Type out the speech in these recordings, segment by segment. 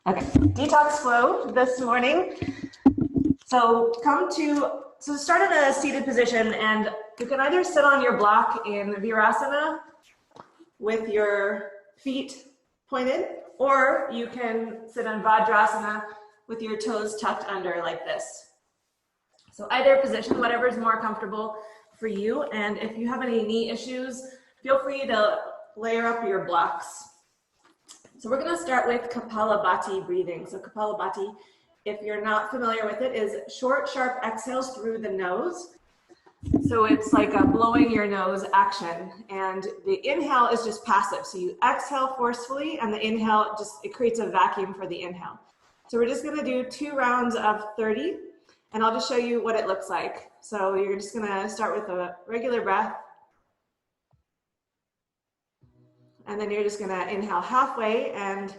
Okay, detox flow this morning. So start in a seated position, and you can either sit on your block in Virasana with your feet pointed, or you can sit in Vajrasana with your toes tucked under like this. So either position, whatever is more comfortable for you. And if you have any knee issues, feel free to layer up your blocks. So we're going to start with Kapalabhati breathing. So Kapalabhati, if you're not familiar with it, is short, sharp exhales through the nose. So it's like a blowing your nose action. And the inhale is just passive. So you exhale forcefully, and the inhale it creates a vacuum for the inhale. So we're just going to do 2 rounds of 30, and I'll just show you what it looks like. So you're just going to start with a regular breath. And then you're just going to inhale halfway, and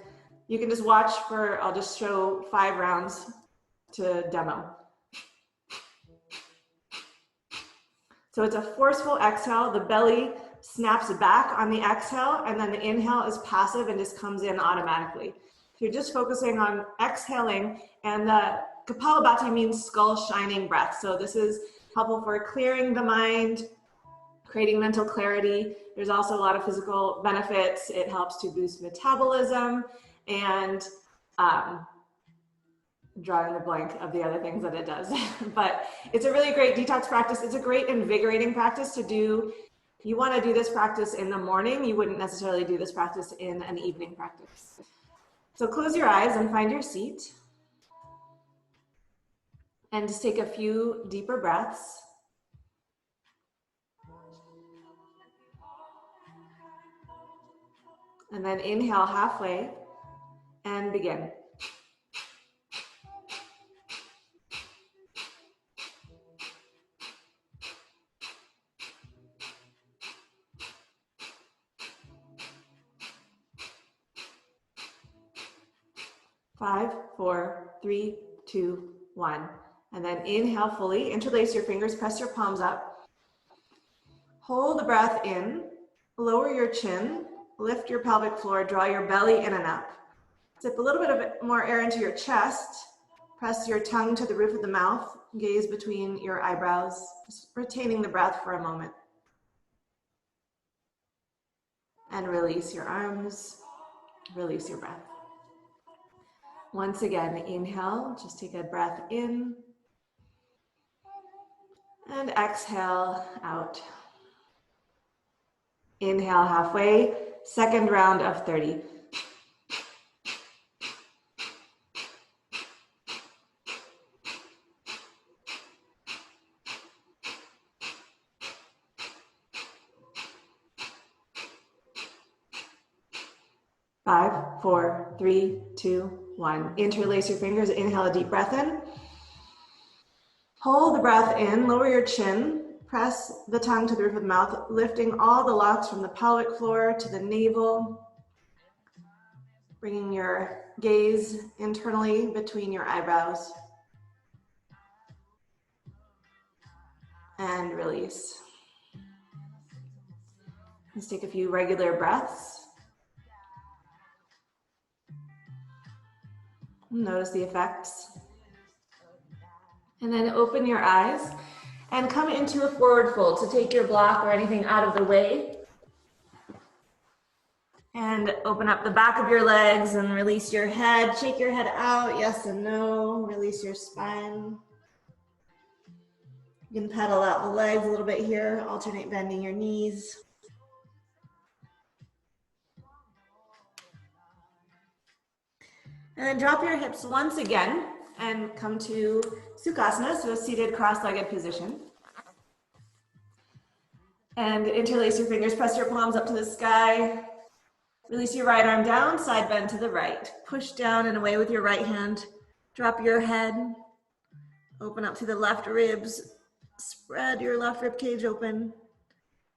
you can just watch for, I'll just show 5 rounds to demo. So it's a forceful exhale. The belly snaps back on the exhale, and then the inhale is passive and just comes in automatically. So you're just focusing on exhaling, and the Kapalabhati means skull shining breath. So this is helpful for clearing the mind, creating mental clarity. There's also a lot of physical benefits. It helps to boost metabolism, and drawing the blank of the other things that it does. But it's a really great detox practice. It's a great invigorating practice to do. You want to do this practice in the morning. You wouldn't necessarily do this practice in an evening practice. So close your eyes and find your seat. And just take a few deeper breaths. And then inhale halfway and begin. Five, four, three, two, one. And then inhale fully, interlace your fingers, press your palms up. Hold the breath in, lower your chin, lift your pelvic floor, draw your belly in and up. Zip a little bit of more air into your chest. Press your tongue to the roof of the mouth, gaze between your eyebrows, just retaining the breath for a moment. And release your arms, release your breath. Once again, inhale, just take a breath in, and exhale out. Inhale halfway, second round of 30. Five, four, three, two, one. Interlace your fingers, inhale a deep breath in. Hold the breath in, lower your chin, press the tongue to the roof of the mouth, lifting all the locks from the pelvic floor to the navel, bringing your gaze internally between your eyebrows, and release. Let's take a few regular breaths. Notice the effects. And then open your eyes and come into a forward fold. So take your block or anything out of the way. And open up the back of your legs and release your head. Shake your head out, yes and no. Release your spine. You can pedal out the legs a little bit here. Alternate bending your knees. And then drop your hips once again and come to Sukhasana, so a seated cross-legged position. And interlace your fingers, press your palms up to the sky. Release your right arm down, side bend to the right. Push down and away with your right hand. Drop your head. Open up to the left ribs. Spread your left rib cage open.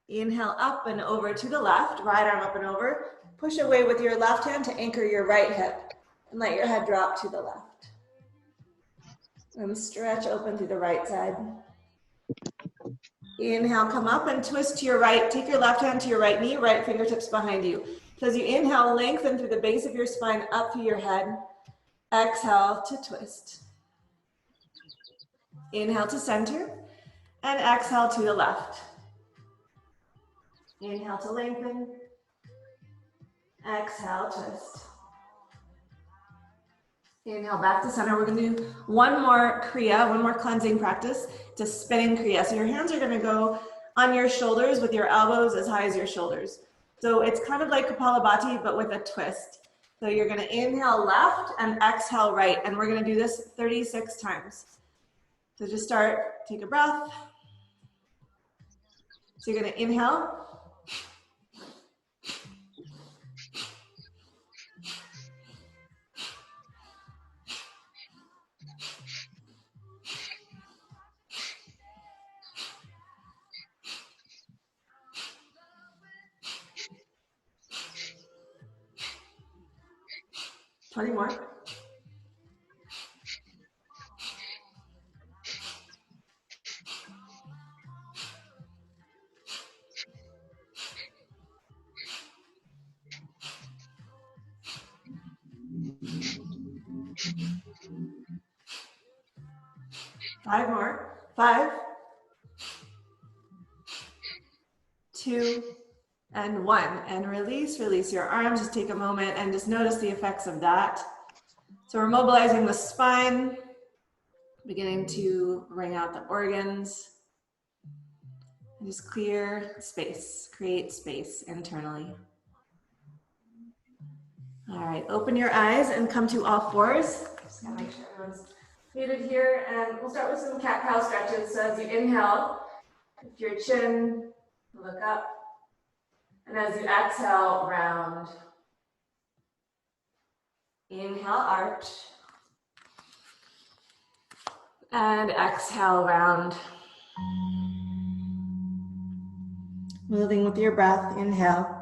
Inhale up and over to the left, right arm up and over. Push away with your left hand to anchor your right hip. And let your head drop to the left. And stretch open through the right side. Inhale, come up and twist to your right. Take your left hand to your right knee, right fingertips behind you. So as you inhale, lengthen through the base of your spine up through your head. Exhale to twist. Inhale to center, and exhale to the left. Inhale to lengthen. Exhale, twist. Inhale back to center. We're gonna do one more Kriya, one more cleansing practice. It's a spinning Kriya. So your hands are gonna go on your shoulders with your elbows as high as your shoulders. So it's kind of like Kapalabhati, but with a twist. So you're gonna inhale left and exhale right. And we're gonna do this 36 times. So just start, take a breath. So you're gonna inhale. 20 more. Five more. 5, 2, and 1. And release, release your arms. Just take a moment and just notice the effects of that. So we're mobilizing the spine, beginning to wring out the organs. And just clear space, create space internally. All right, open your eyes and come to all fours. Just gotta make sure everyone's muted here. And we'll start with some cat-cow stretches. So as you inhale, lift your chin, look up. And as you exhale, round. Inhale, arch. And exhale, round. Moving with your breath, inhale.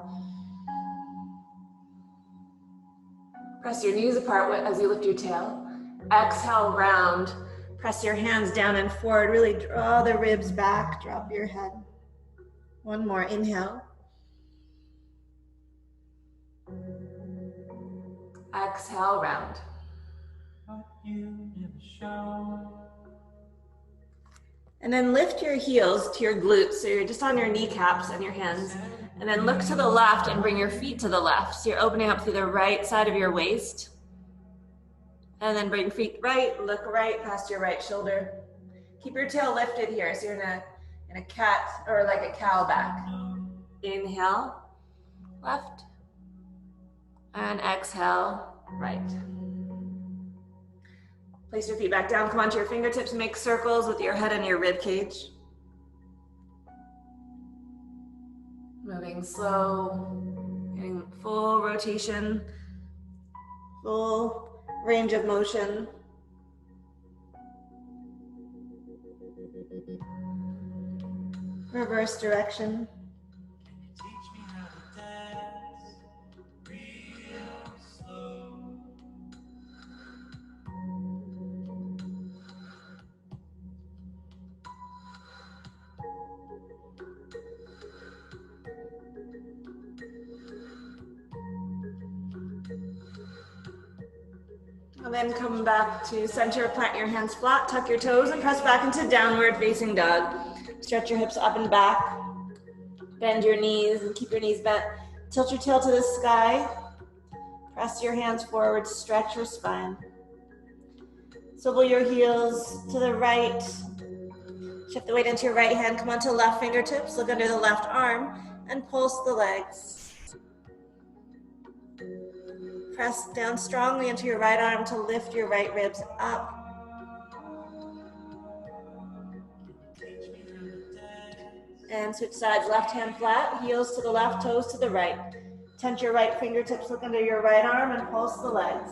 Press your knees apart as you lift your tail. Exhale, round. Press your hands down and forward. Really draw the ribs back, drop your head. One more, inhale. Exhale, round. And then lift your heels to your glutes. So you're just on your kneecaps and your hands. And then look to the left and bring your feet to the left. So you're opening up through the right side of your waist. And then bring feet right, look right past your right shoulder. Keep your tail lifted here. So you're in a cat or like a cow back. Inhale, left. And exhale, right. Place your feet back down, come onto your fingertips, make circles with your head and your rib cage. Moving slow, getting full rotation, full range of motion. Reverse direction. And then come back to center, plant your hands flat, tuck your toes, and press back into downward facing dog. Stretch your hips up and back. Bend your knees and keep your knees bent. Tilt your tail to the sky. Press your hands forward, stretch your spine. Swivel your heels to the right. Shift the weight into your right hand. Come onto left fingertips, look under the left arm, and pulse the legs. Press down strongly into your right arm to lift your right ribs up. And switch sides, left hand flat, heels to the left, toes to the right. Tent your right fingertips, look under your right arm and pulse the legs.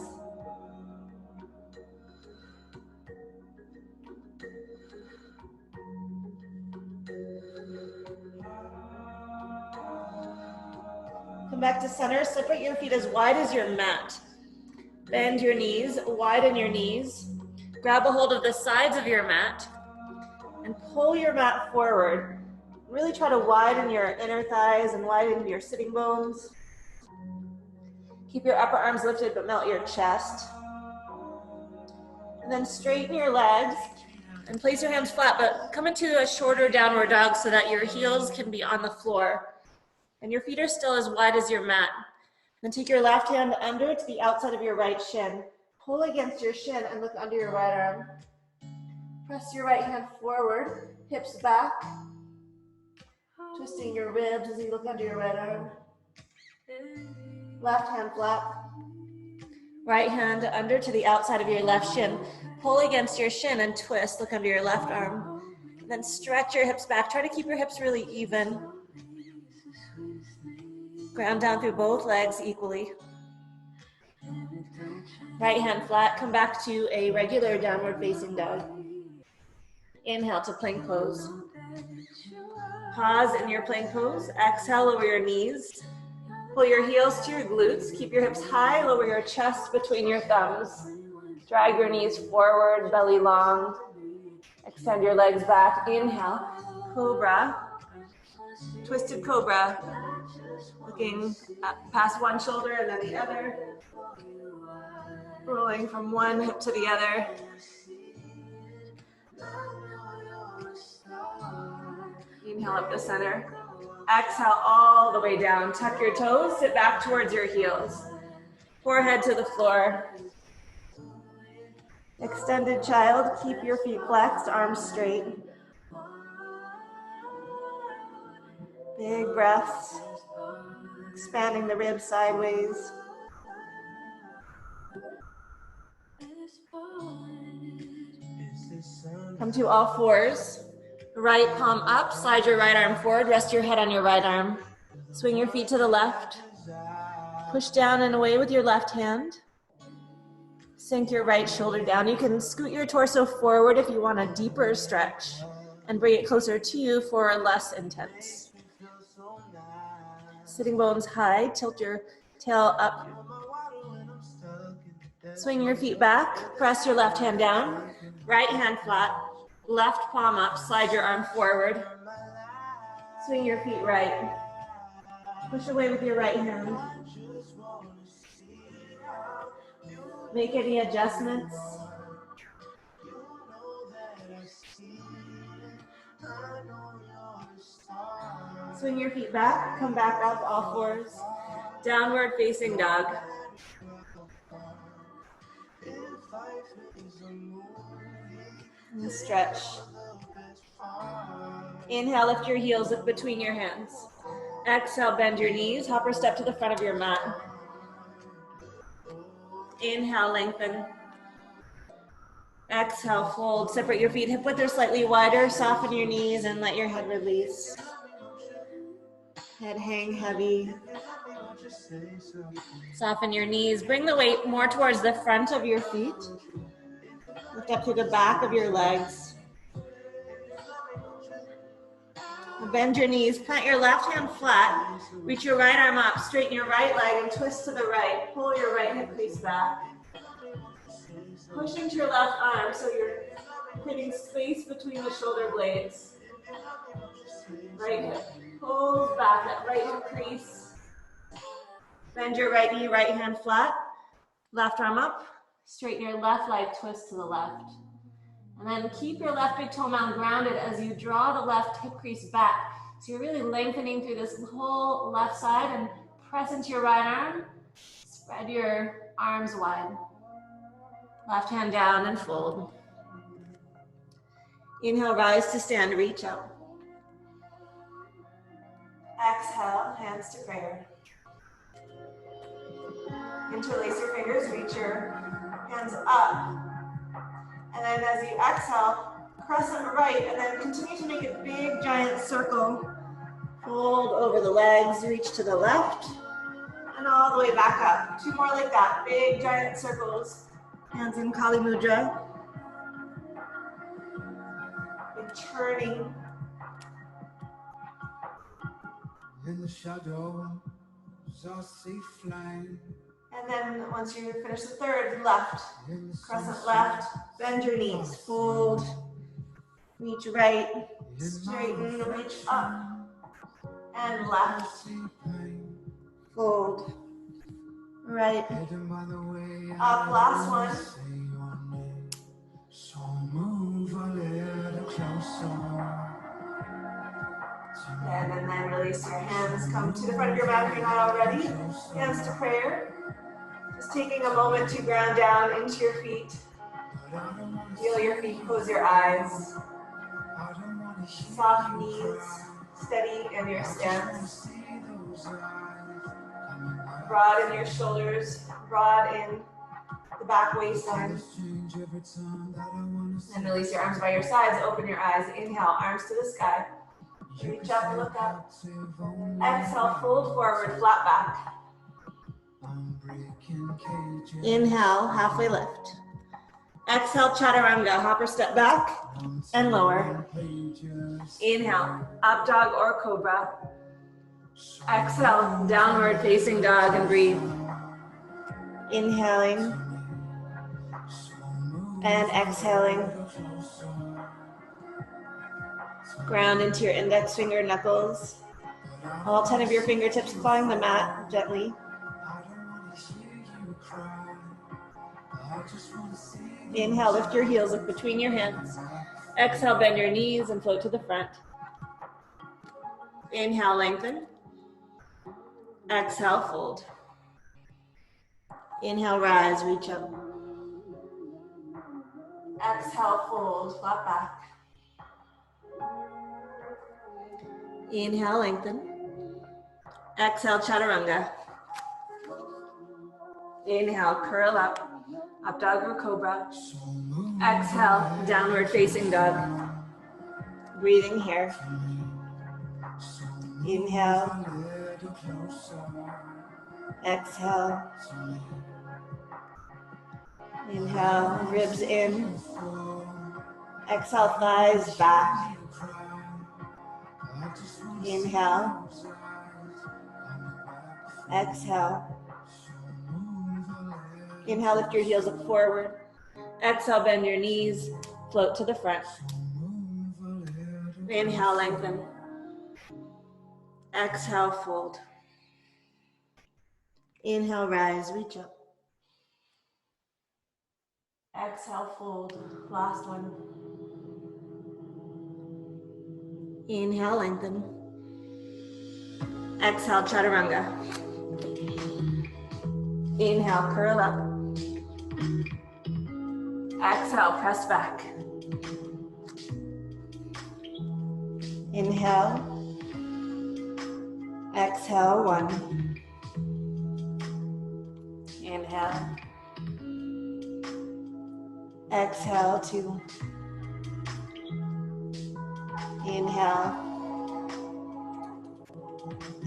Come back to center, separate your feet as wide as your mat. Bend your knees, widen your knees. Grab a hold of the sides of your mat and pull your mat forward. Really try to widen your inner thighs and widen your sitting bones. Keep your upper arms lifted but melt your chest. And then straighten your legs and place your hands flat, but come into a shorter downward dog so that your heels can be on the floor and your feet are still as wide as your mat. Then take your left hand under to the outside of your right shin. Pull against your shin and look under your right arm. Press your right hand forward, hips back, twisting your ribs as you look under your right arm. Left hand flat. Right hand under to the outside of your left shin. Pull against your shin and twist, look under your left arm. Then stretch your hips back. Try to keep your hips really even. Ground down through both legs equally. Right hand flat, come back to a regular downward facing dog. Inhale to plank pose. Pause in your plank pose. Exhale, lower your knees. Pull your heels to your glutes. Keep your hips high, lower your chest between your thumbs. Drag your knees forward, belly long. Extend your legs back. Inhale, cobra. Twisted cobra. Looking past one shoulder and then the other. Rolling from one hip to the other. Inhale up the center. Exhale all the way down. Tuck your toes, sit back towards your heels. Forehead to the floor. Extended child, keep your feet flexed, arms straight. Big breaths, expanding the ribs sideways. Come to all fours. Right palm up, slide your right arm forward, rest your head on your right arm. Swing your feet to the left. Push down and away with your left hand. Sink your right shoulder down. You can scoot your torso forward if you want a deeper stretch and bring it closer to you for a less intense. Sitting bones high, tilt your tail up. Swing your feet back, press your left hand down, right hand flat, left palm up, slide your arm forward. Swing your feet right. Push away with your right hand. Make any adjustments. Swing your feet back, come back up, all fours. Downward facing dog. And stretch. Inhale, lift your heels, look between your hands. Exhale, bend your knees, hopper step to the front of your mat. Inhale, lengthen. Exhale, fold. Separate your feet hip width or slightly wider. Soften your knees and let your head release. Head hang heavy. Soften your knees. Bring the weight more towards the front of your feet. Lift up to the back of your legs. Bend your knees. Plant your left hand flat. Reach your right arm up. Straighten your right leg and twist to the right. Pull your right hip crease back. Push into your left arm so you're creating space between the shoulder blades. Right hip pulls back, that right hip crease. Bend your right knee, right hand flat. Left arm up. Straighten your left leg, twist to the left. And then keep your left big toe mound grounded as you draw the left hip crease back. So you're really lengthening through this whole left side and press into your right arm. Spread your arms wide. Left hand down and fold. Inhale, rise to stand, reach up. Exhale, hands to prayer. Interlace your fingers, reach your hands up. And then as you exhale, press them right and then continue to make a big giant circle. Fold over the legs, reach to the left, and all the way back up. Two more like that, big giant circles. Hands in Kali Mudra. Big turning. In the shadows, I see flame. And then once you finish the third, left. Crescent left, bend your knees, fold. Reach right, straighten, reach up. And left. Fold. Right. Up, last one. release your hands. Come to the front of your mat if you're not already. Hands to prayer. Just taking a moment to ground down into your feet. Feel your feet, close your eyes. Soft knees, steady in your stance. Broad in your shoulders, broad in the back waistline. And release your arms by your sides, open your eyes. Inhale, arms to the sky. Reach up and look up. Exhale, fold forward, flat back. Inhale, halfway lift. Exhale, chaturanga, hopper step back and lower. Inhale, up dog or cobra. Exhale, downward facing dog and breathe. Inhaling and exhaling. Ground into your index finger knuckles. All 10 of your fingertips clawing the mat gently. Inhale, lift your heels up between your hands. Exhale, bend your knees and float to the front. Inhale, lengthen. Exhale, fold. Inhale, rise, reach up. Exhale, fold, flat back. Inhale, lengthen. Exhale, chaturanga. Inhale, curl up dog or cobra. Exhale, downward facing dog. Breathing here. Inhale. Exhale. Inhale, ribs in. Exhale, thighs back. Inhale. Exhale. Inhale, lift your heels up forward. Exhale, bend your knees, float to the front. Inhale, lengthen. Exhale, fold. Inhale, rise, reach up. Exhale, fold. Last one. Inhale, lengthen. Exhale, chaturanga. Inhale, curl up. Exhale, press back. Inhale. Exhale, 1. Inhale. Exhale, 2. Inhale.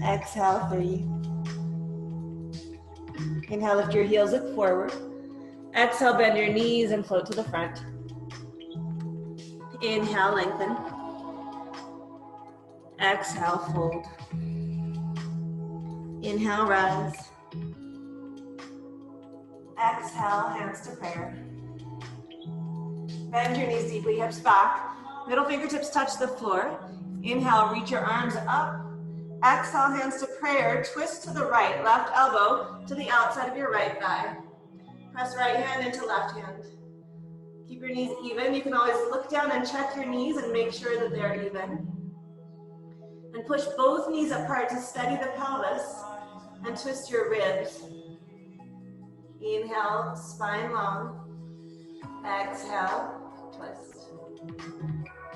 Exhale, 3. Inhale, lift your heels up forward. Exhale, bend your knees and float to the front. Inhale, lengthen. Exhale, fold. Inhale, rise. Exhale, hands to prayer. Bend your knees deeply, hips back. Middle fingertips touch the floor. Inhale, reach your arms up. Exhale, hands to prayer. Twist to the right, left elbow to the outside of your right thigh. Press right hand into left hand. Keep your knees even. You can always look down and check your knees and make sure that they're even. And push both knees apart to steady the pelvis and twist your ribs. Inhale, spine long. Exhale, twist.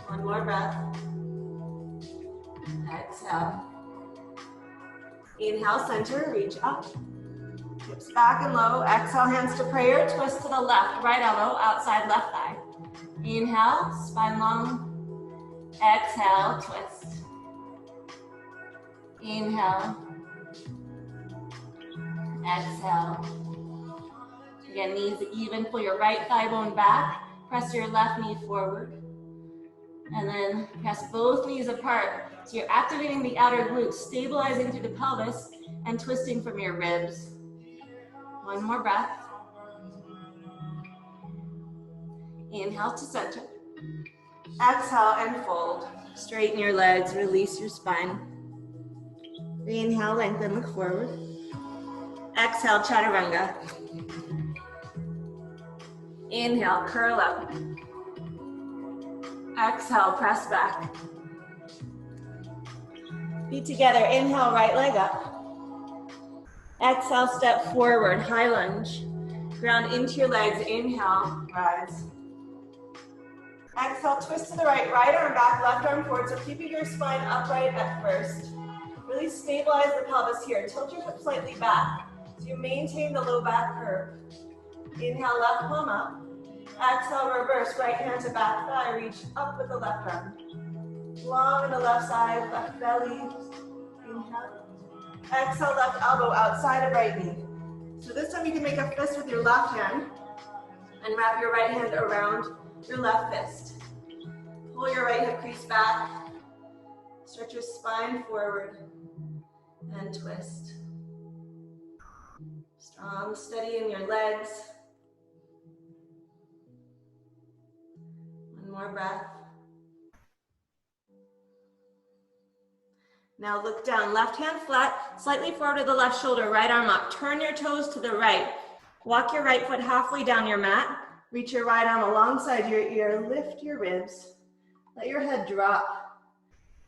One more breath. Exhale. Inhale, center, reach up. Hips back and low. Exhale, hands to prayer. Twist to the left, right elbow, outside left thigh. Inhale, spine long. Exhale, twist. Inhale. Exhale. Again, knees even. Pull your right thigh bone back. Press your left knee forward. And then press both knees apart. So you're activating the outer glutes, stabilizing through the pelvis, and twisting from your ribs. One more breath. Inhale to center. Exhale and fold. Straighten your legs, release your spine. Inhale, lengthen, look forward. Exhale, chaturanga. Inhale, curl up. Exhale, press back. Feet together, inhale, right leg up. Exhale, step forward, high lunge. Ground into your legs, inhale, rise. Exhale, twist to the right, right arm back, left arm forward. So keeping your spine upright at first. Really stabilize the pelvis here. Tilt your hips slightly back so you maintain the low back curve. Inhale, left palm up. Exhale, reverse, right hand to back thigh, reach up with the left arm. Long on the left side, left belly. Inhale. Exhale, left elbow outside of right knee. So this time you can make a fist with your left hand and wrap your right hand around your left fist. Pull your right hip crease back. Stretch your spine forward and twist. Strong, steady in your legs. One more breath. Now look down, left hand flat, slightly forward to the left shoulder, right arm up. Turn your toes to the right. Walk your right foot halfway down your mat. Reach your right arm alongside your ear, lift your ribs. Let your head drop.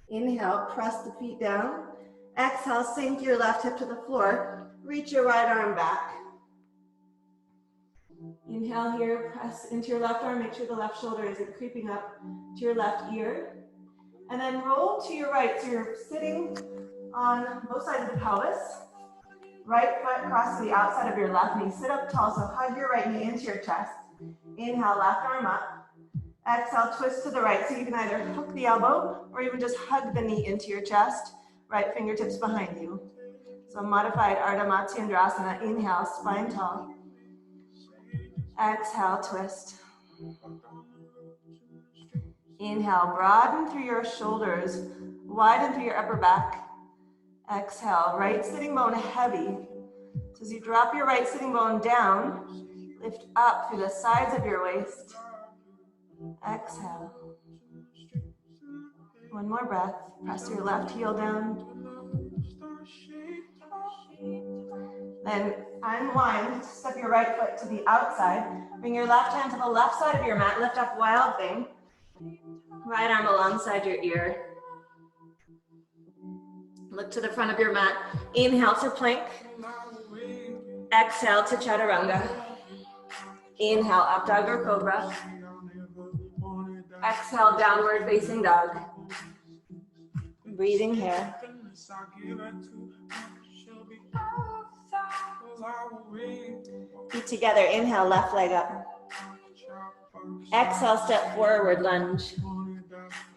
Inhale, press the feet down. Exhale, sink your left hip to the floor. Reach your right arm back. Inhale here, press into your left arm. Make sure the left shoulder isn't creeping up to your left ear. And then roll to your right. So you're sitting on both sides of the pelvis. Right foot cross to the outside of your left knee. Sit up tall, so hug your right knee into your chest. Inhale, left arm up. Exhale, twist to the right. So you can either hook the elbow or even just hug the knee into your chest. Right fingertips behind you. So modified Ardha Matsyendrasana. Inhale, spine tall. Exhale, twist. Inhale, broaden through your shoulders, widen through your upper back. Exhale, right sitting bone heavy. So as you drop your right sitting bone down, lift up through the sides of your waist. Exhale. One more breath. Press your left heel down. Then unwind, step your right foot to the outside. Bring your left hand to the left side of your mat. Lift up, wild thing. Right arm alongside your ear. Look to the front of your mat. Inhale to plank. Exhale to chaturanga. Inhale, up dog or cobra. Exhale, downward facing dog. Breathing here. Feet together, inhale, left leg up. Exhale, step forward, lunge.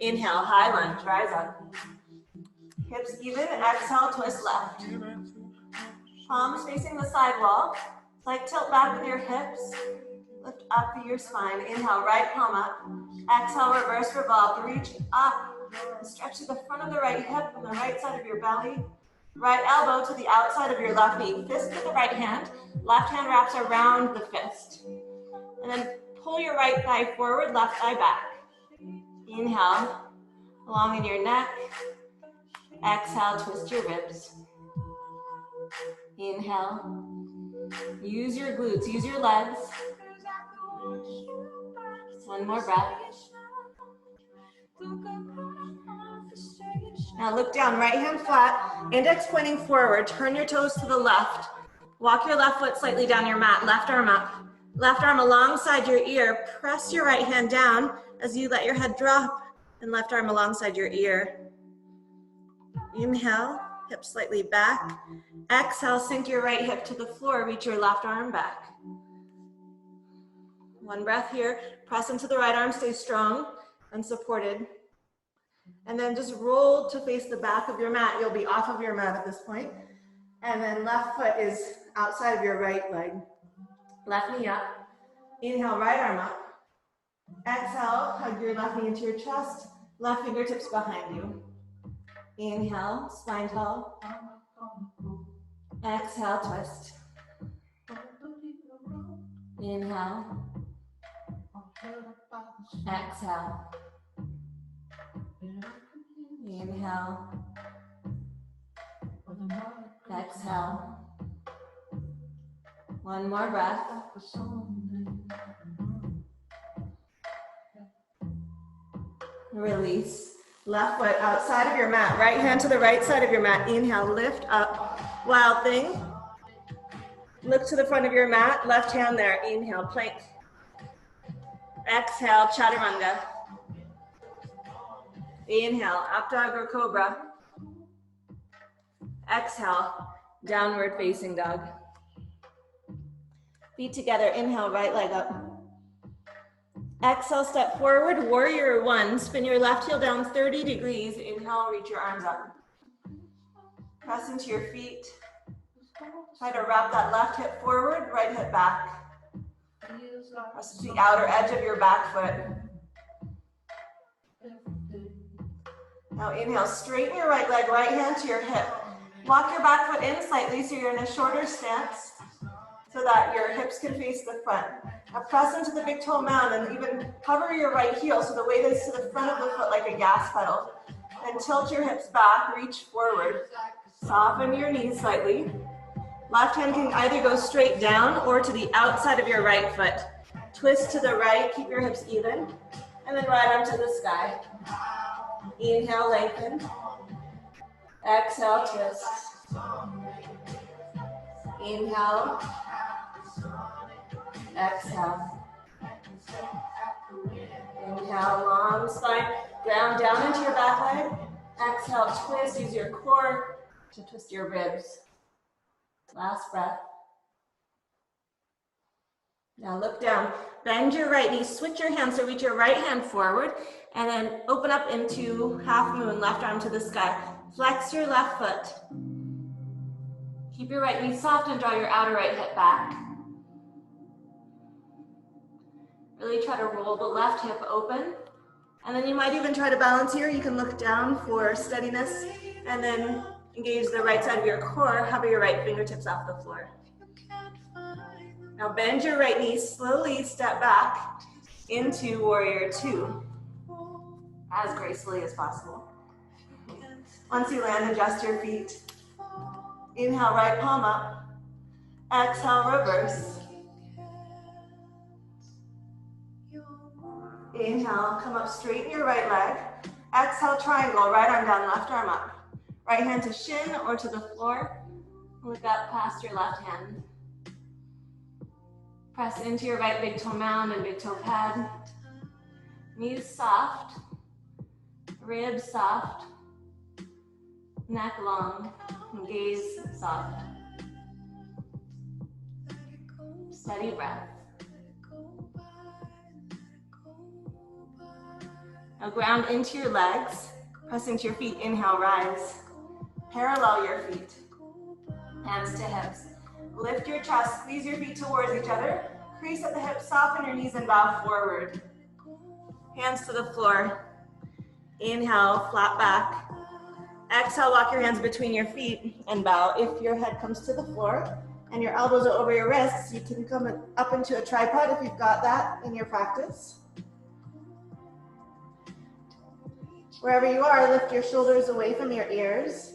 Inhale, high lunge, rise up. Hips even, exhale, twist left. Palms facing the side wall. Slight tilt back with your hips. Lift up through your spine. Inhale, right palm up. Exhale, reverse revolve. Reach up. Stretch to the front of the right hip and the right side of your belly. Right elbow to the outside of your left knee. Fist with the right hand. Left hand wraps around the fist. And then pull your right thigh forward, left thigh back. Inhale, along in your neck. Exhale, twist your ribs. Inhale. Use your glutes, use your legs. One more breath. Now look down, right hand flat, index pointing forward. Turn your toes to the left. Walk your left foot slightly down your mat, left arm up. Left arm alongside your ear. Press your right hand down as you let your head drop, and left arm alongside your ear. Inhale, hips slightly back. Exhale, sink your right hip to the floor, reach your left arm back. One breath here. Press into the right arm, stay strong and supported. And then just roll to face the back of your mat. You'll be off of your mat at this point. And then left foot is outside of your right leg. Left knee up. Inhale, right arm up. Exhale, hug your left knee into your chest. Left fingertips behind you. Inhale, spine tall. Exhale, twist. Inhale. Exhale. Inhale. Exhale. One more breath. Release. Left foot outside of your mat. Right hand to the right side of your mat. Inhale, lift up. Wild thing. Look to the front of your mat. Left hand there. Inhale, plank. Exhale, chaturanga. Inhale, up dog or cobra. Exhale, downward facing dog. Feet together. Inhale, right leg up. Exhale, step forward, warrior one. Spin your left heel down 30 degrees. Inhale, reach your arms up. Press into your feet. Try to wrap that left hip forward, right hip back. Press to the outer edge of your back foot. Now inhale, straighten your right leg, right hand to your hip. Walk your back foot in slightly so you're in a shorter stance so that your hips can face the front. Now press into the big toe mound and even cover your right heel so the weight is to the front of the foot like a gas pedal. And tilt your hips back, reach forward. Soften your knees slightly. Left hand can either go straight down or to the outside of your right foot. Twist to the right, keep your hips even, and then right arm to the sky. Inhale, lengthen. Exhale, twist. Inhale. Exhale. Inhale, long spine. Ground down into your back leg. Exhale, twist. Use your core to twist your ribs. Last breath. Now look down. Bend your right knee. Switch your hands. So reach your right hand forward. And then open up into half moon. Left arm to the sky. Flex your left foot. Keep your right knee soft and draw your outer right hip back. Really try to roll the left hip open. And then you might even try to balance here. You can look down for steadiness and then engage the right side of your core. Hover your right fingertips off the floor. Now bend your right knee, slowly step back into warrior two as gracefully as possible. Once you land, adjust your feet. Inhale, right palm up. Exhale, reverse. Inhale, come up, straighten your right leg. Exhale, triangle, right arm down, left arm up. Right hand to shin or to the floor. Look up past your left hand. Press into your right big toe mound and big toe pad. Knees soft, ribs soft, neck long, and gaze soft. Steady breath. Now ground into your legs, press into your feet, inhale, rise. Parallel your feet, hands to hips. Lift your chest, squeeze your feet towards each other. Crease at the hips, soften your knees and bow forward. Hands to the floor. Inhale, flat back. Exhale, walk your hands between your feet and bow. If your head comes to the floor and your elbows are over your wrists, you can come up into a tripod if you've got that in your practice. Wherever you are, lift your shoulders away from your ears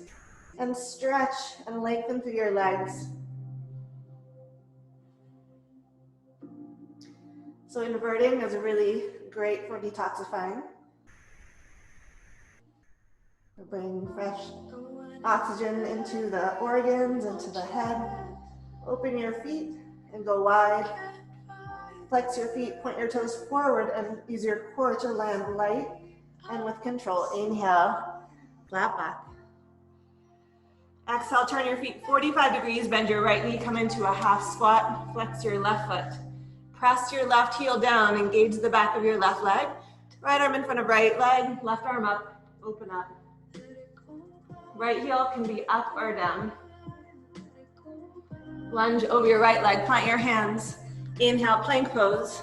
and stretch and lengthen through your legs. So inverting is really great for detoxifying. We're bringing fresh oxygen into the organs, into the head. Open your feet and go wide. Flex your feet, point your toes forward and use your core to land light and with control. Inhale, flat back. Exhale, turn your feet 45 degrees, bend your right knee, come into a half squat, flex your left foot. Press your left heel down, engage the back of your left leg. Right arm in front of right leg, left arm up, open up. Right heel can be up or down. Lunge over your right leg, plant your hands. Inhale, plank pose.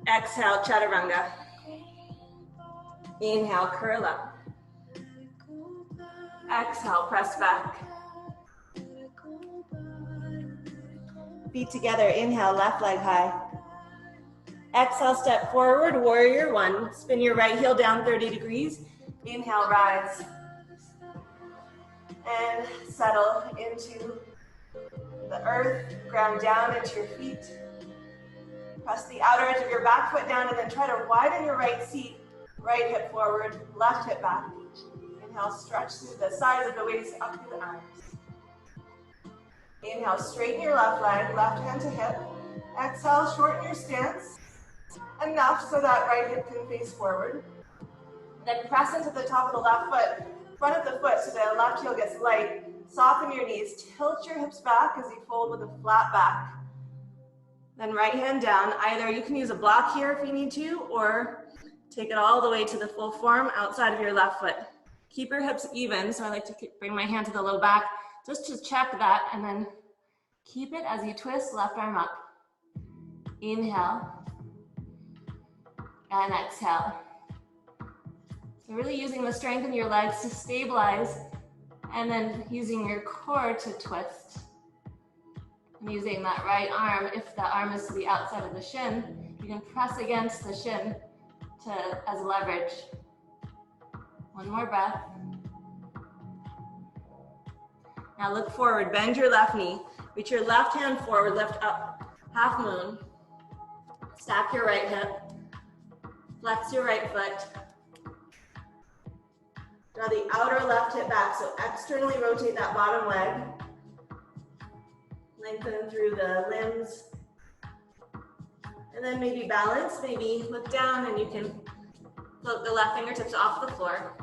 Exhale, chaturanga. Inhale, curl up. Exhale, press back. Feet together, inhale, left leg high. Exhale, step forward, warrior one. Spin your right heel down 30 degrees. Inhale, rise. And settle into the earth, ground down into your feet. Press the outer edge of your back foot down and then try to widen your right seat Right hip forward, left hip back. Inhale, stretch through the sides of the waist up through the arms. Inhale, straighten your left leg, left hand to hip. Exhale, shorten your stance enough so that right hip can face forward. Then press into the top of the left foot, front of the foot so the left heel gets light. Soften your knees, tilt your hips back as you fold with a flat back. Then right hand down. Either you can use a block here if you need to, or take it all the way to the full form outside of your left foot. Keep your hips even, so I like to bring my hand to the low back just to check that, and then keep it as you twist left arm up. Inhale and exhale. So really using the strength in your legs to stabilize, and then using your core to twist. And using that right arm, if the arm is to the outside of the shin, you can press against the shin as leverage. One more breath. Now look forward, bend your left knee. Reach your left hand forward, lift up, half moon. Stack your right hip. Flex your right foot. Draw the outer left hip back, so externally rotate that bottom leg. Lengthen through the limbs. And then maybe balance, maybe look down and you can float the left fingertips off the floor.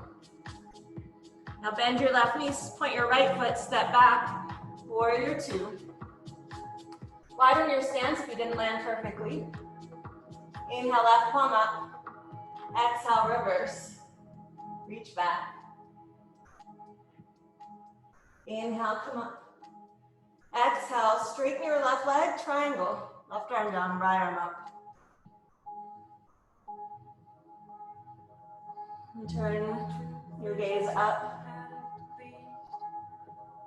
Now bend your left knee, point your right foot, step back, warrior two. Widen your stance if you didn't land perfectly. Inhale, left palm up. Exhale, reverse. Reach back. Inhale, come up. Exhale, straighten your left leg, triangle. Left arm down, right arm up. And turn your gaze up.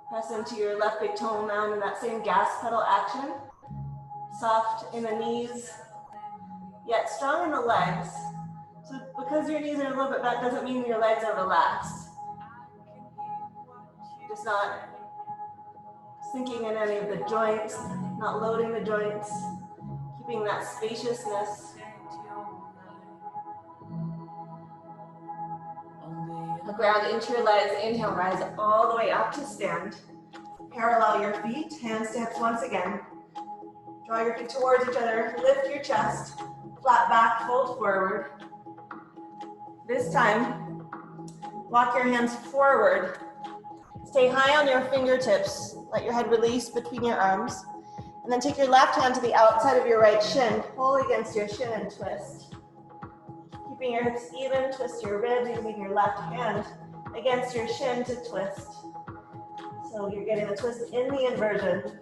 Press into your left big toe mound in that same gas pedal action. Soft in the knees, yet strong in the legs. So because your knees are a little bit back doesn't mean your legs are relaxed. Just not sinking in any of the joints, not loading the joints, keeping that spaciousness. Ground into your legs, inhale, rise all the way up to stand. Parallel your feet, hands to hips once again. Draw your feet towards each other, lift your chest, flat back, fold forward. This time, walk your hands forward. Stay high on your fingertips, let your head release between your arms. And then take your left hand to the outside of your right shin, pull against your shin and twist. Keeping your hips even, twist your ribs using your left hand against your shin to twist. So you're getting the twist in the inversion.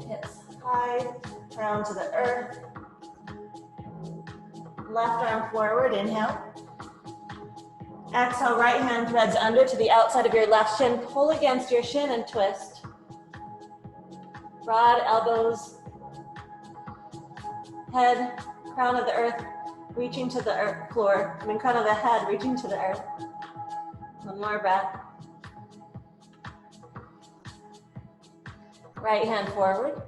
Hips high, crown to the earth. Left arm forward, inhale. Exhale, right hand threads under to the outside of your left shin. Pull against your shin and twist. Broad elbows, head, crown of the earth, reaching to the earth floor. Crown of the head, reaching to the earth. One more breath. Right hand forward.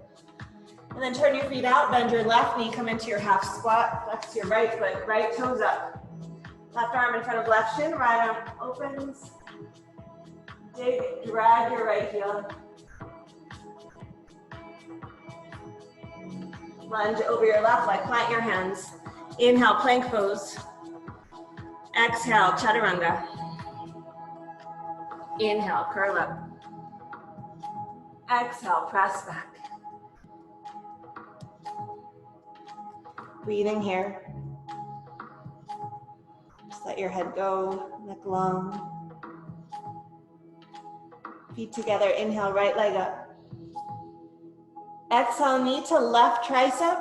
And then turn your feet out, bend your left knee, come into your half squat, flex your right foot, right toes up. Left arm in front of left shin, right arm opens. Dig, drag your right heel. Lunge over your left leg, plant your hands. Inhale, plank pose. Exhale, chaturanga. Inhale, curl up. Exhale, press back. Breathing here. Just let your head go, neck long. Feet together, inhale, right leg up. Exhale, knee to left tricep,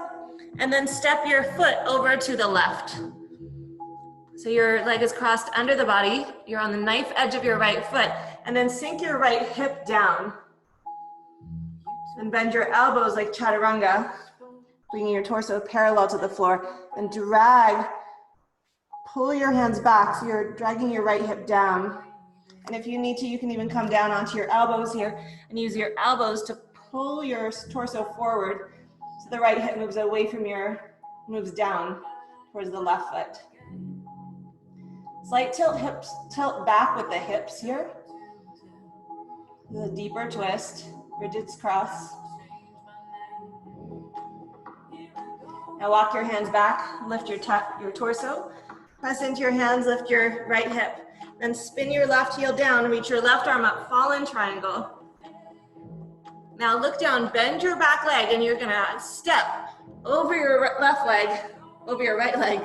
and then step your foot over to the left. So your leg is crossed under the body, you're on the knife edge of your right foot, and then sink your right hip down. And bend your elbows like chaturanga, bringing your torso parallel to the floor, and drag, pull your hands back, so you're dragging your right hip down. And if you need to, you can even come down onto your elbows here, and use your elbows to pull your torso forward the right hip moves away from moves down towards the left foot. Slight tilt back with the hips here. A deeper twist, bridges cross. Now walk your hands back, lift your torso. Press into your hands, lift your right hip. Then spin your left heel down, reach your left arm up, fall in triangle. Now look down, bend your back leg, and you're gonna step over your left leg, over your right leg,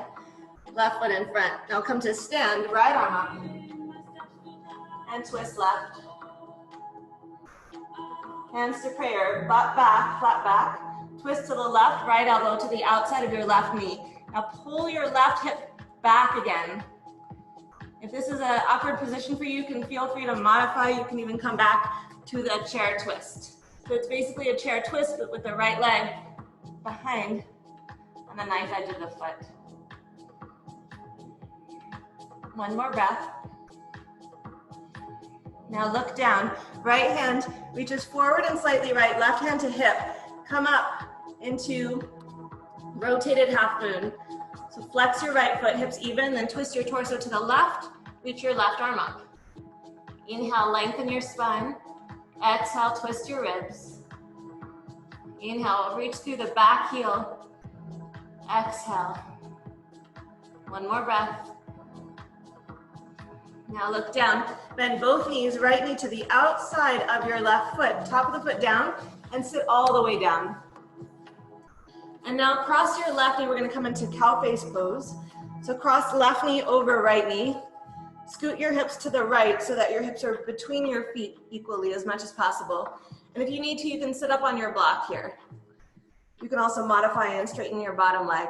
left foot in front. Now come to stand, right arm up, and twist left. Hands to prayer, butt back, flat back. Twist to the left, right elbow to the outside of your left knee. Now pull your left hip back again. If this is an awkward position for you, you can feel free to modify. You can even come back to the chair twist. So it's basically a chair twist, but with the right leg behind on the knife edge of the foot. One more breath. Now look down. Right hand reaches forward and slightly right, left hand to hip. Come up into rotated half moon. So flex your right foot, hips even, then twist your torso to the left, reach your left arm up. Inhale, lengthen your spine. Exhale, twist your ribs. Inhale, reach through the back heel. Exhale. One more breath. Now look down, bend both knees, right knee to the outside of your left foot, top of the foot down, and sit all the way down. And now cross your left knee, we're gonna come into cow face pose. So cross left knee over right knee. Scoot your hips to the right so that your hips are between your feet equally as much as possible. And if you need to, you can sit up on your block here. You can also modify and straighten your bottom leg.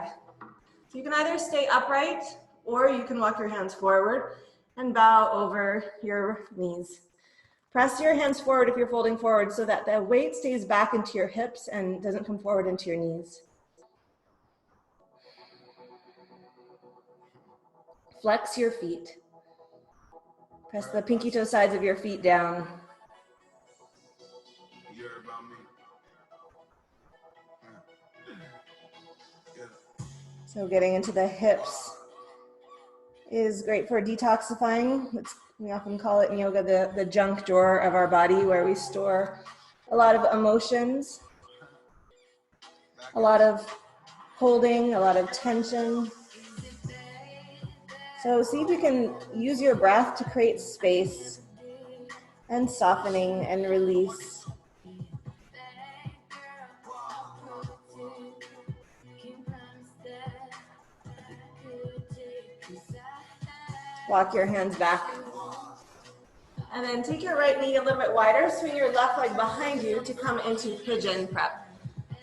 So you can either stay upright or you can walk your hands forward and bow over your knees. Press your hands forward if you're folding forward so that the weight stays back into your hips and doesn't come forward into your knees. Flex your feet. Press the pinky toe sides of your feet down. So getting into the hips is great for detoxifying. We often call it in yoga the junk drawer of our body, where we store a lot of emotions, a lot of holding, a lot of tension. So see if you can use your breath to create space and softening and release. Walk your hands back. And then take your right knee a little bit wider, swing your left leg behind you to come into pigeon prep.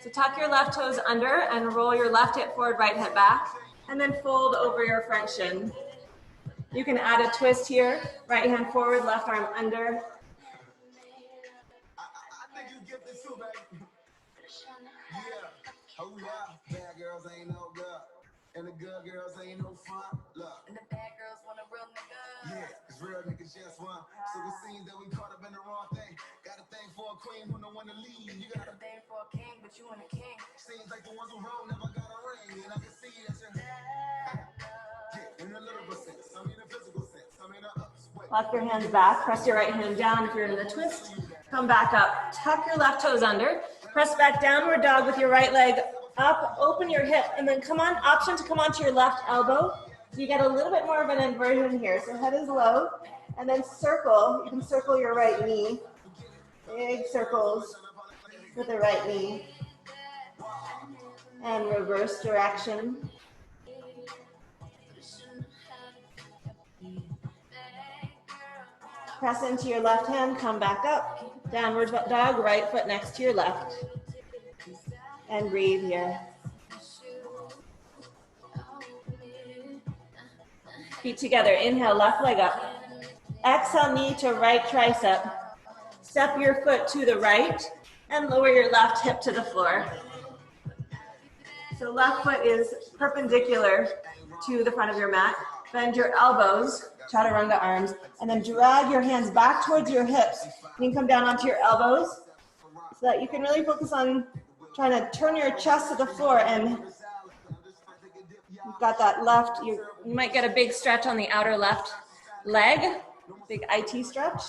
So tuck your left toes under and roll your left hip forward, right hip back, and then fold over your front shin. You can add a twist here, right hand forward, left arm under. And the good girls ain't no fun. Look. And the bad girls want a real nigga. Yeah, it's real niggas just one. So it seems that we caught up in the wrong thing. Got a thing for a queen who don't want to leave. You got a thing for a king, but you ain't a king. Seems like the ones who roll never got a ring. And I can see that you're in a literal sense. I mean a physical sense. I mean a lock your hands back. Press your right hand down if you're in the twist. Come back up. Tuck your left toes under. Press back downward dog with your right leg up, open your hip, and then come on, option to come onto your left elbow. So you get a little bit more of an inversion here. So head is low, and then circle. You can circle your right knee. Big circles with the right knee. And reverse direction. Press into your left hand, come back up. Downward dog, right foot next to your left. And breathe here. Feet together. Inhale, left leg up. Exhale, knee to right tricep. Step your foot to the right and lower your left hip to the floor. So left foot is perpendicular to the front of your mat. Bend your elbows, chaturanga arms, and then drag your hands back towards your hips. You can come down onto your elbows so that you can really focus on Trying to turn your chest to the floor, and you've got that left, you might get a big stretch on the outer left leg, big IT stretch.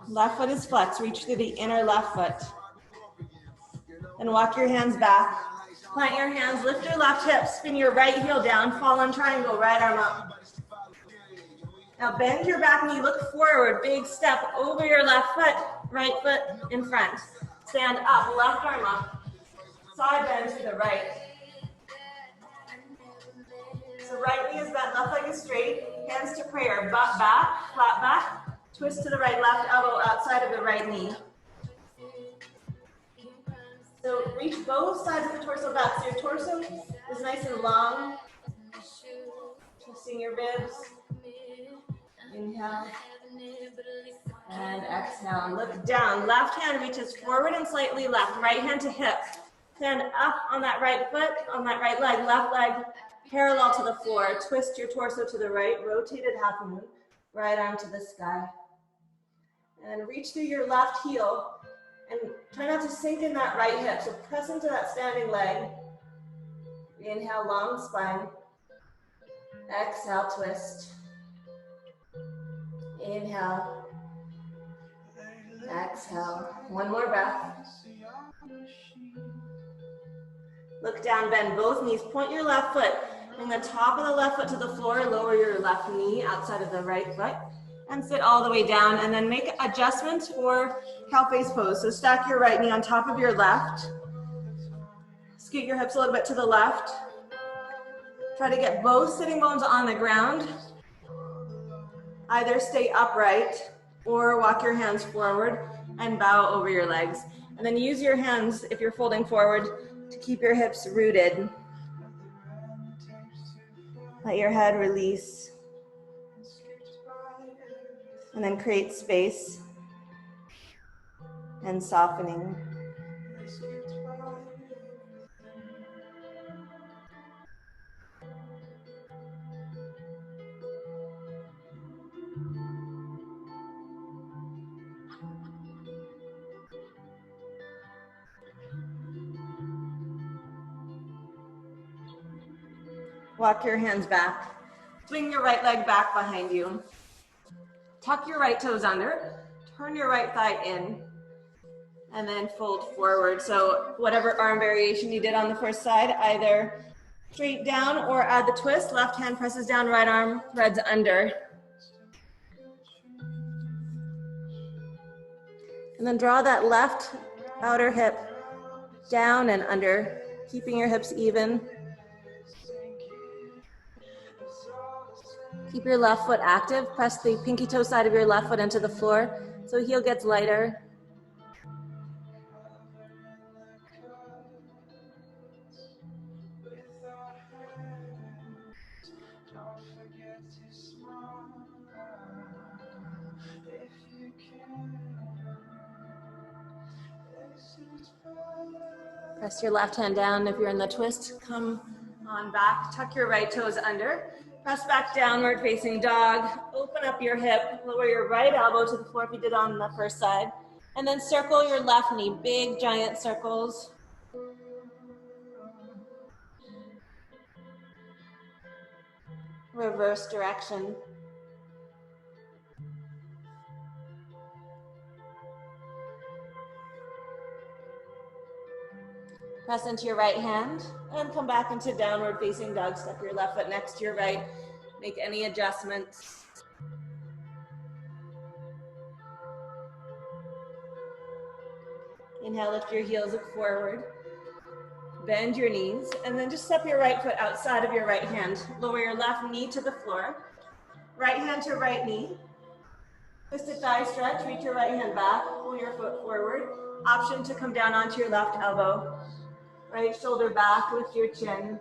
Left foot is flexed, reach through the inner left foot. And walk your hands back. Plant your hands, lift your left hip, spin your right heel down, fall in triangle, right arm up. Now bend your back knee, look forward, big step over your left foot, right foot in front. Stand up, left arm up, side bend to the right. So right knee is bent, left leg is straight, hands to prayer, butt back, flat back, twist to the right, left elbow outside of the right knee. So reach both sides of the torso back, so your torso is nice and long. Twisting your ribs. Inhale. And exhale. Look down. Left hand reaches forward and slightly left. Right hand to hip. Stand up on that right foot, on that right leg. Left leg parallel to the floor. Twist your torso to the right. Rotated half moon. Right arm to the sky. And reach through your left heel. And try not to sink in that right hip. So press into that standing leg. Inhale, long spine. Exhale, twist. Inhale. Exhale. One more breath. Look down, bend both knees. Point your left foot. Bring the top of the left foot to the floor. Lower your left knee outside of the right foot. And sit all the way down. And then make adjustments for cow face pose. So stack your right knee on top of your left. Scoot your hips a little bit to the left. Try to get both sitting bones on the ground. Either stay upright or walk your hands forward and bow over your legs. And then use your hands, if you're folding forward, to keep your hips rooted. Let your head release. And then create space and softening. Walk your hands back. Swing your right leg back behind you. Tuck your right toes under. Turn your right thigh in. And then fold forward. So whatever arm variation you did on the first side, either straight down or add the twist. Left hand presses down, right arm threads under. And then draw that left outer hip down and under, keeping your hips even. Keep your left foot active. Press the pinky toe side of your left foot into the floor so heel gets lighter. Press your left hand down. If you're in the twist, come on back. Tuck your right toes under. Press back downward facing dog. Open up your hip. Lower your right elbow to the floor if you did on the first side. And then circle your left knee. Big giant circles. Reverse direction. Press into your right hand and come back into downward facing dog. Step your left foot next to your right. Make any adjustments. Inhale, lift your heels, look forward. Bend your knees, and then just step your right foot outside of your right hand. Lower your left knee to the floor. Right hand to right knee. Twisted thigh stretch, reach your right hand back, pull your foot forward. Option to come down onto your left elbow. Right shoulder back, lift your chin.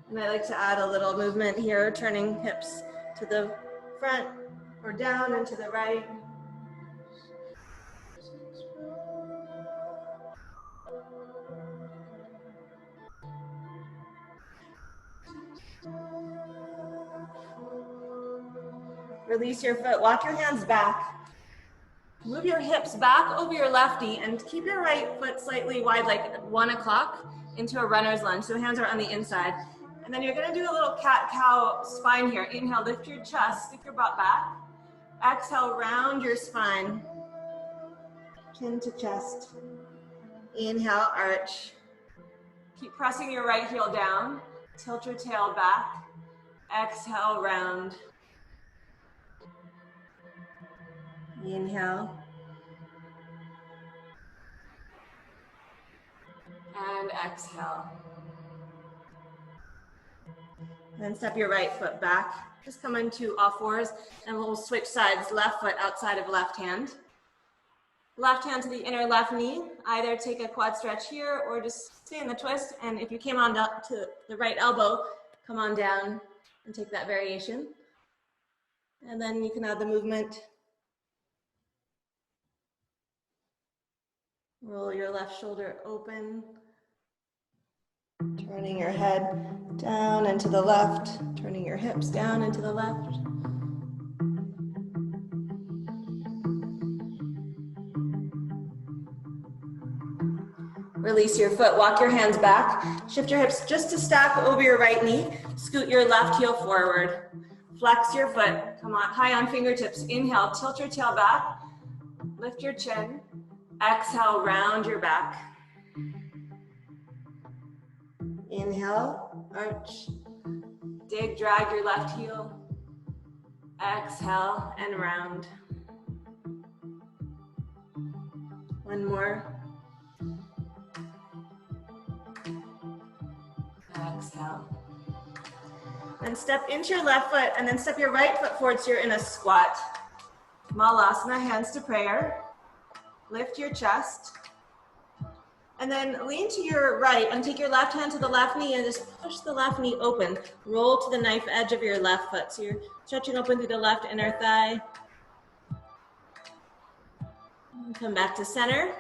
And I like to add a little movement here, turning hips to the front or down and to the right. Release your foot, walk your hands back. Move your hips back over your left knee and keep your right foot slightly wide, like 1 o'clock, into a runner's lunge. So hands are on the inside. And then you're gonna do a little cat-cow spine here. Inhale, lift your chest, stick your butt back. Exhale, round your spine. Chin to chest. Inhale, arch. Keep pressing your right heel down. Tilt your tail back. Exhale, round. Inhale. And exhale. Then step your right foot back. Just come into all fours and we'll switch sides. Left foot outside of left hand. Left hand to the inner left knee. Either take a quad stretch here or just stay in the twist. And if you came on up to the right elbow, come on down and take that variation. And then you can add the movement. Roll your left shoulder open. Turning your head down and to the left. Turning your hips down and to the left. Release your foot, walk your hands back. Shift your hips just to stack over your right knee. Scoot your left heel forward. Flex your foot, come on, high on fingertips. Inhale, tilt your tail back. Lift your chin. Exhale, round your back. Inhale, arch. Dig, drag your left heel. Exhale and round. One more. Exhale. And step into your left foot and then step your right foot forward so you're in a squat. Malasana, hands to prayer. Lift your chest. And then lean to your right and take your left hand to the left knee and just push the left knee open. Roll to the knife edge of your left foot. So you're stretching open through the left inner thigh. Come back to center.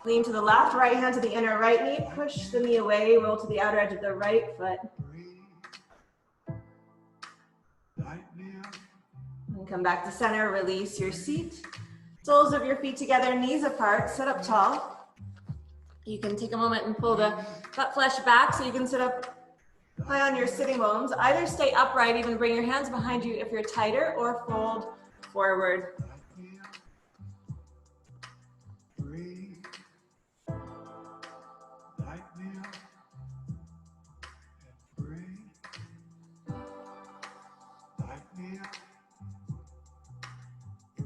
Lean to the left, right hand to the inner right knee. Push the knee away, roll to the outer edge of the right foot. And come back to center, release your seat. Soles of your feet together, knees apart, sit up tall. You can take a moment and pull the butt flesh back so you can sit up high on your sitting bones. Either stay upright, even bring your hands behind you if you're tighter, or fold forward.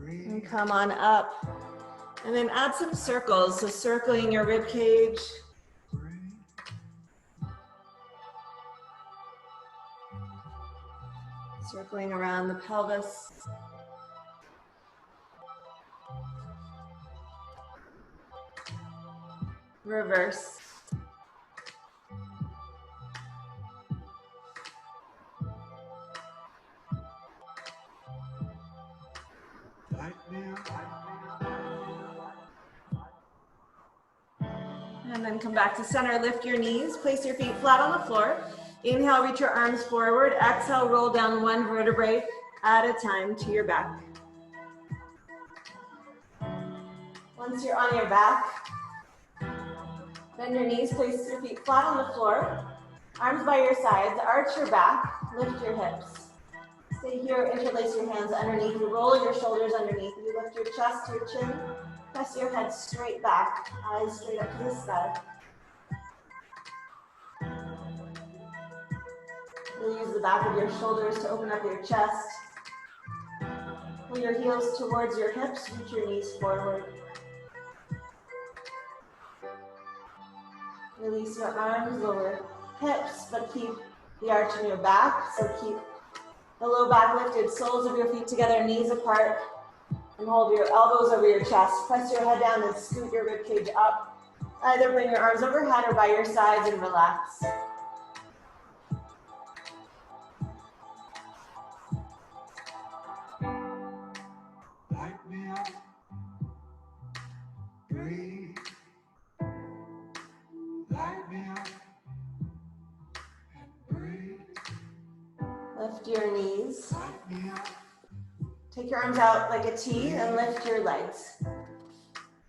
And come on up. And then add some circles. So circling your rib cage. Circling around the pelvis. Reverse. And then come back to center, lift your knees, place your feet flat on the floor. Inhale, reach your arms forward. Exhale, roll down one vertebrae at a time to your back. Once you're on your back, bend your knees, place your feet flat on the floor. Arms by your sides, arch your back, lift your hips. Stay here, interlace your hands underneath you, roll your shoulders underneath you, lift your chest, your chin, press your head straight back, eyes straight up to the sky. You'll use the back of your shoulders to open up your chest. Pull your heels towards your hips, reach your knees forward. Release your arms, lower hips, but keep the arch in your back, so keep the low back lifted, soles of your feet together, knees apart, and hold your elbows over your chest. Press your head down and scoot your ribcage up. Either bring your arms overhead or by your sides and relax. Light me up, breathe. Light me up and breathe. Lift your knees. Light me up. Take your arms out like a T and lift your legs.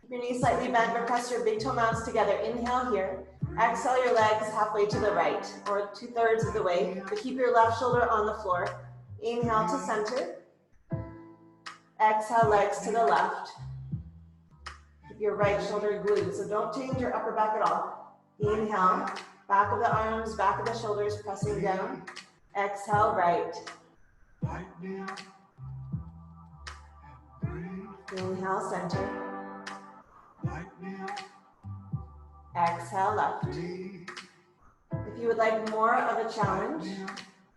Keep your knees slightly bent, but press your big toe mounts together. Inhale here. Exhale your legs halfway to the right, or 2/3 of the way, but keep your left shoulder on the floor. Inhale to center. Exhale, legs to the left. Keep your right shoulder glued, so don't change your upper back at all. Inhale, back of the arms, back of the shoulders pressing down. Exhale, right. Inhale, center. Exhale, left. If you would like more of a challenge,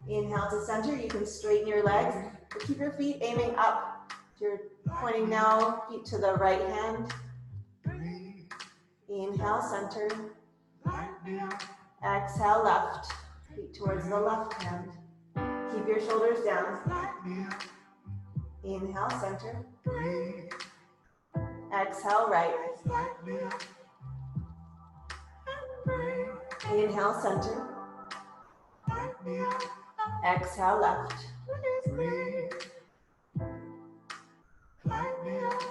inhale to center. You can straighten your legs, but keep your feet aiming up. You're pointing now, feet to the right hand. Inhale, center. Exhale, left. Feet towards the left hand. Keep your shoulders down. Inhale, center. Exhale, right. Inhale, center. Exhale, left.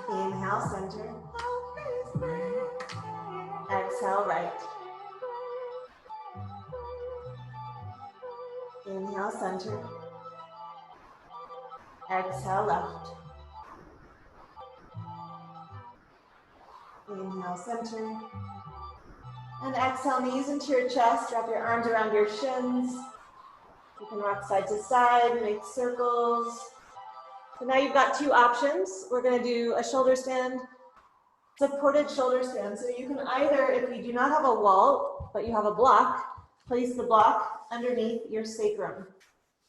Inhale, center. Exhale, right. Inhale, center. Exhale, left. Inhale, center. And exhale, knees into your chest. Wrap your arms around your shins. You can rock side to side, make circles. So now you've got two options. We're going to do a shoulder stand, supported shoulder stand. So you can either, if you do not have a wall, but you have a block, place the block underneath your sacrum,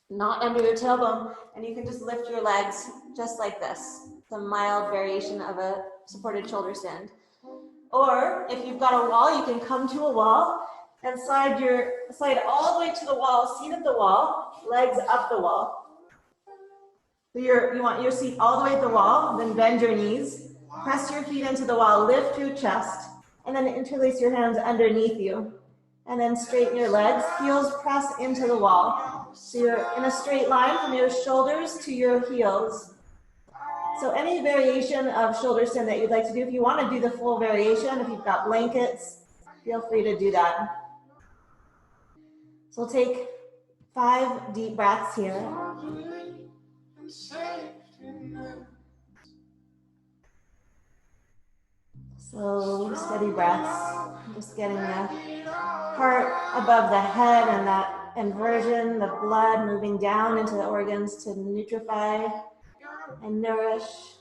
not under your tailbone, and you can just lift your legs just like this. It's a mild variation of a supported shoulder stand. Or if you've got a wall, you can come to a wall and slide all the way to the wall, seat at the wall, legs up the wall. So you want your seat all the way at the wall, then bend your knees, press your feet into the wall, lift your chest, and then interlace your hands underneath you. And then straighten your legs, heels press into the wall. So you're in a straight line from your shoulders to your heels. So any variation of shoulder stand that you'd like to do, if you want to do the full variation, if you've got blankets, feel free to do that. So we'll take 5 deep breaths here. Slow, steady breaths. Just getting the heart above the head and that inversion, the blood moving down into the organs to nutrify and nourish.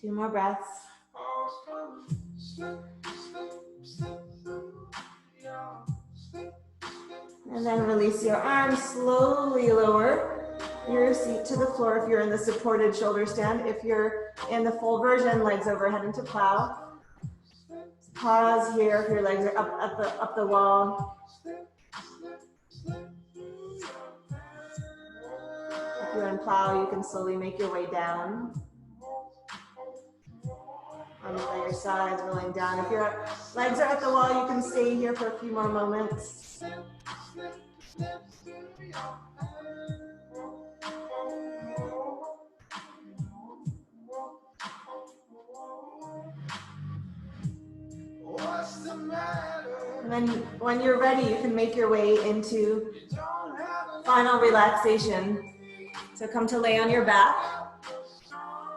2 more breaths. And then release your arms, slowly lower your seat to the floor if you're in the supported shoulder stand. If you're in the full version, legs overhead into plow. Pause here if your legs are up the wall. If you're in plow, you can slowly make your way down. Arms by your sides, rolling down. If your legs are at the wall, you can stay here for a few more moments. And then when you're ready, you can make your way into final relaxation. So come to lay on your back.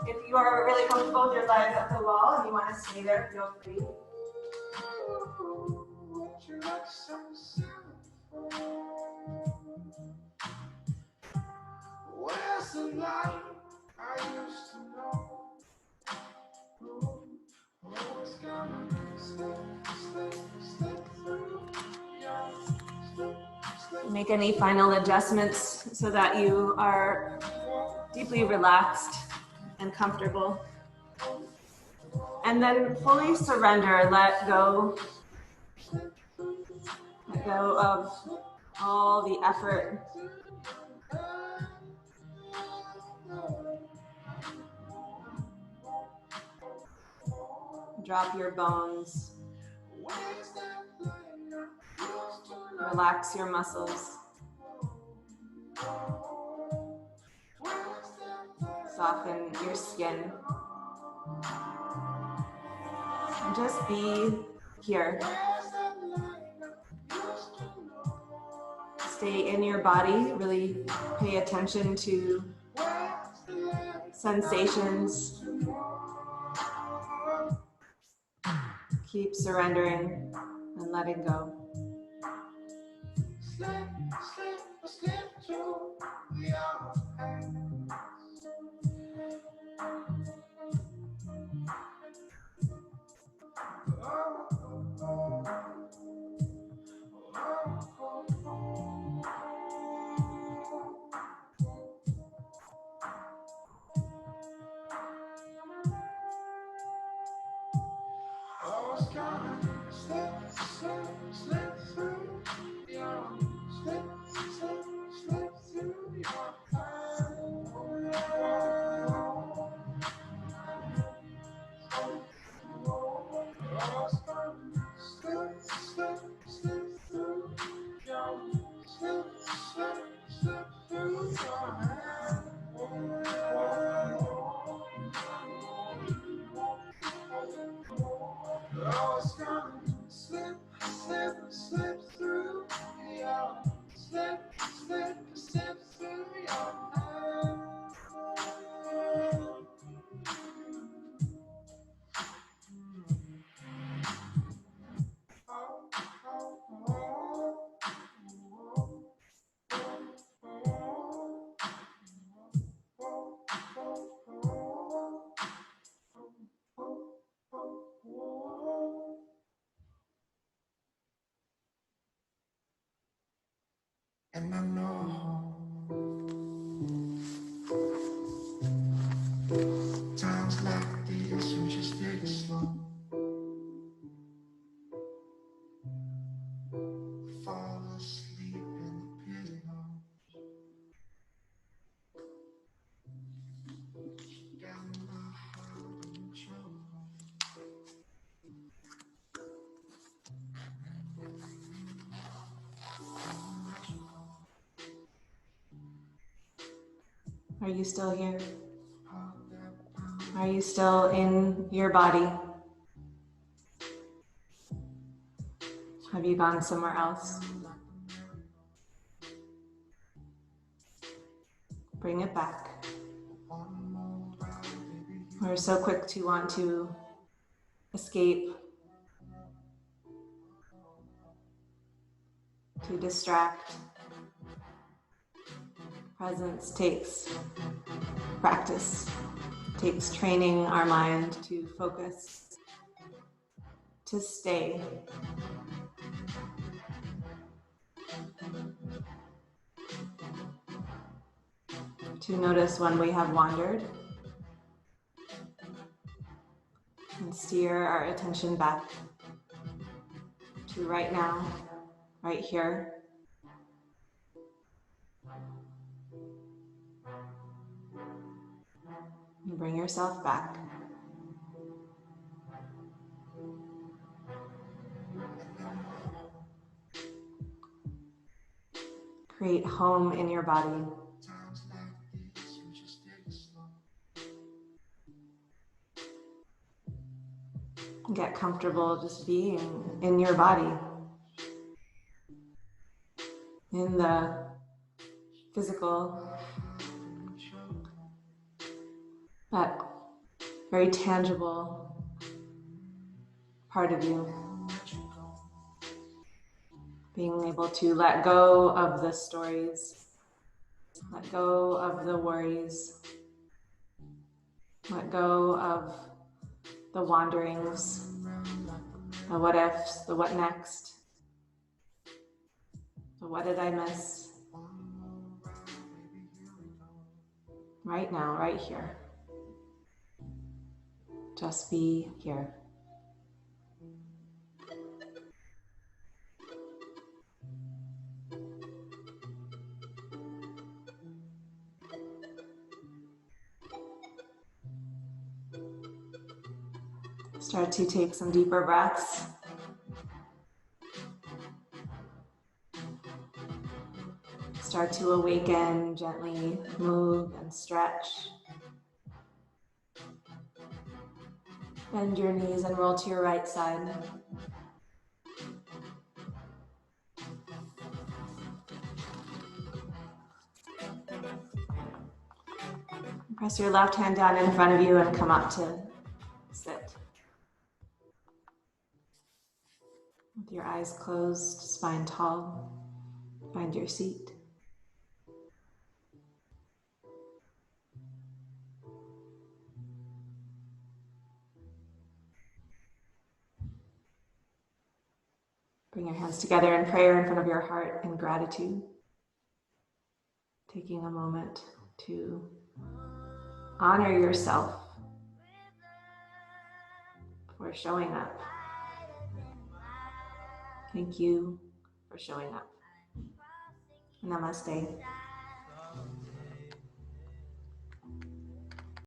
If you are really comfortable with your legs at the wall and you want to stay there, feel free. Where's the light I used to know? Always gonna slip through. Make any final adjustments so that you are deeply relaxed and comfortable. And then fully surrender, let go of all the effort. Drop your bones. Relax your muscles. Soften your skin. And just be here. Stay in your body. Really pay attention to sensations. Keep surrendering and letting go. And I know times like this you just take it slow. Fall asleep in the pillow. Got my heart in trouble. Are you still here? Are you still in your body? Have you gone somewhere else? Bring it back. We're so quick to want to escape, to distract. Presence takes practice, takes training our mind to focus, to stay. To notice when we have wandered and steer our attention back to right now, right here. And bring yourself back. Create home in your body. Get comfortable just being in your body, in the physical, that very tangible part of you. Being able to let go of the stories, let go of the worries, let go of the wanderings, the what ifs, the what next, the what did I miss? Right now, right here. Just be here. Start to take some deeper breaths. start to awaken, gently move and stretch. Bend your knees and roll to your right side. Press your left hand down in front of you and come up to sit. With your eyes closed, spine tall, find your seat. Bring your hands together in prayer in front of your heart in gratitude. Taking a moment to honor yourself for showing up. Thank you for showing up. Namaste.